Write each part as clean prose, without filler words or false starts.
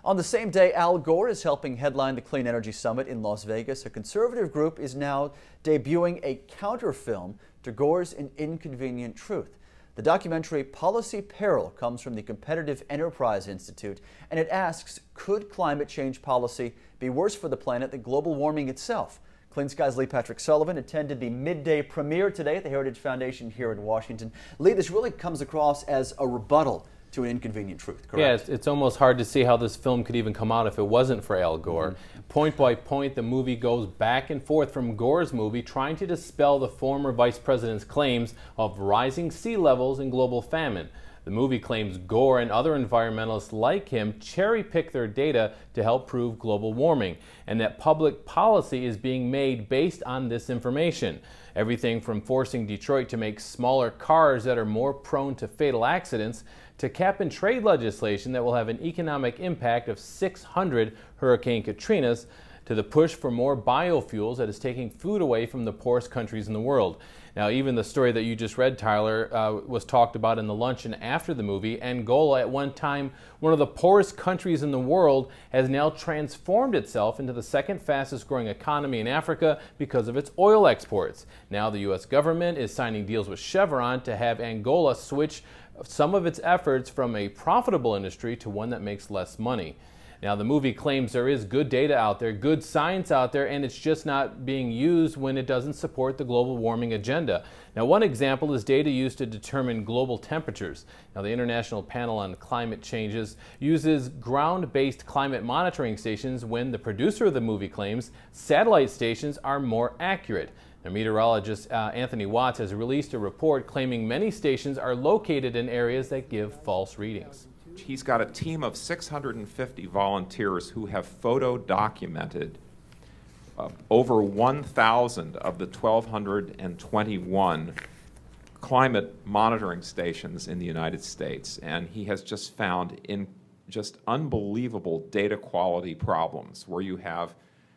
On the same day, Al Gore is helping headline the Clean Energy Summit in Las Vegas. A conservative group is now debuting a counterfilm to Gore's An Inconvenient Truth. The documentary Policy Peril comes from the Competitive Enterprise Institute, and it asks, could climate change policy be worse for the planet than global warming itself? Clean Sky's Lee Patrick Sullivan attended the midday premiere today at the Heritage Foundation here in Washington. Lee, this really comes across as a rebuttal to An Inconvenient Truth, correct? Yeah, it's almost hard to see how this film could even come out if it wasn't for Al Gore. Point by point, the movie goes back and forth from Gore's movie trying to dispel the former vice president's claims of rising sea levels and global famine. The movie claims Gore and other environmentalists like him cherry-pick their data to help prove global warming, and that public policy is being made based on this information. Everything from forcing Detroit to make smaller cars that are more prone to fatal accidents, to cap and trade legislation that will have an economic impact of 600 Hurricane Katrinas, to the push for more biofuels that is taking food away from the poorest countries in the world. Now, even the story that you just read, Tyler, was talked about in the luncheon after the movie. Angola, at one time one of the poorest countries in the world, has now transformed itself into the second fastest growing economy in Africa because of its oil exports. Now the U.S. government is signing deals with Chevron to have Angola switch some of its efforts from a profitable industry to one that makes less money. Now, the movie claims there is good data out there, good science out there, and it's just not being used when it doesn't support the global warming agenda. Now, one example is data used to determine global temperatures. Now, the International Panel on Climate Changes uses ground-based climate monitoring stations when the producer of the movie claims satellite stations are more accurate. Now, meteorologist Anthony Watts has released a report claiming many stations are located in areas that give false readings. He's got a team of 650 volunteers who have photo documented over 1,000 of the 1,221 climate monitoring stations in the United States, and he has just found just unbelievable data quality problems where you have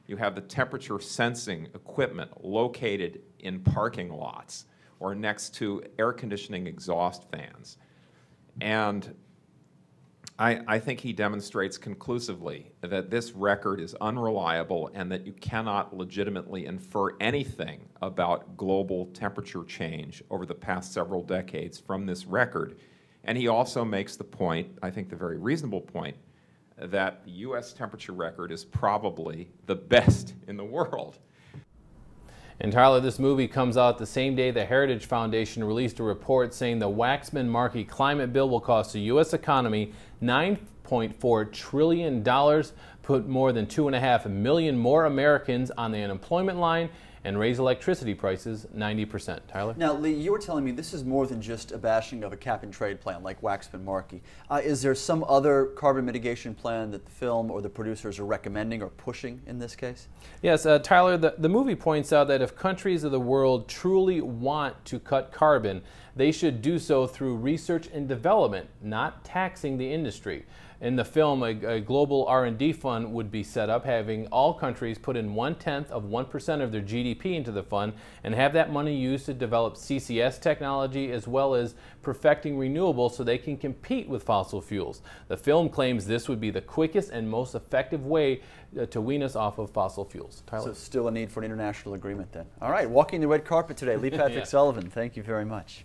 the temperature sensing equipment located in parking lots or next to air conditioning exhaust fans. And I think he demonstrates conclusively that this record is unreliable and that you cannot legitimately infer anything about global temperature change over the past several decades from this record. And he also makes the point, I think the very reasonable point, that the U.S. temperature record is probably the best in the world. And Tyler, this movie comes out the same day the Heritage Foundation released a report saying the Waxman-Markey climate bill will cost the U.S. economy $9.4 trillion, put more than 2.5 million more Americans on the unemployment line, and raise electricity prices 90%. Tyler? Now, Lee, you were telling me this is more than just a bashing of a cap-and-trade plan like Waxman-Markey. Is there some other carbon mitigation plan that the film or the producers are recommending or pushing in this case? Yes, Tyler, the movie points out that if countries of the world truly want to cut carbon, they should do so through research and development, not taxing the industry. In the film, a global R&D fund would be set up, having all countries put in 0.1% of their GDP into the fund and have that money used to develop CCS technology as well as perfecting renewables so they can compete with fossil fuels. The film claims this would be the quickest and most effective way to wean us off of fossil fuels. Tyler? So still a need for an international agreement then. All right, walking the red carpet today, Lee Patrick Sullivan, thank you very much.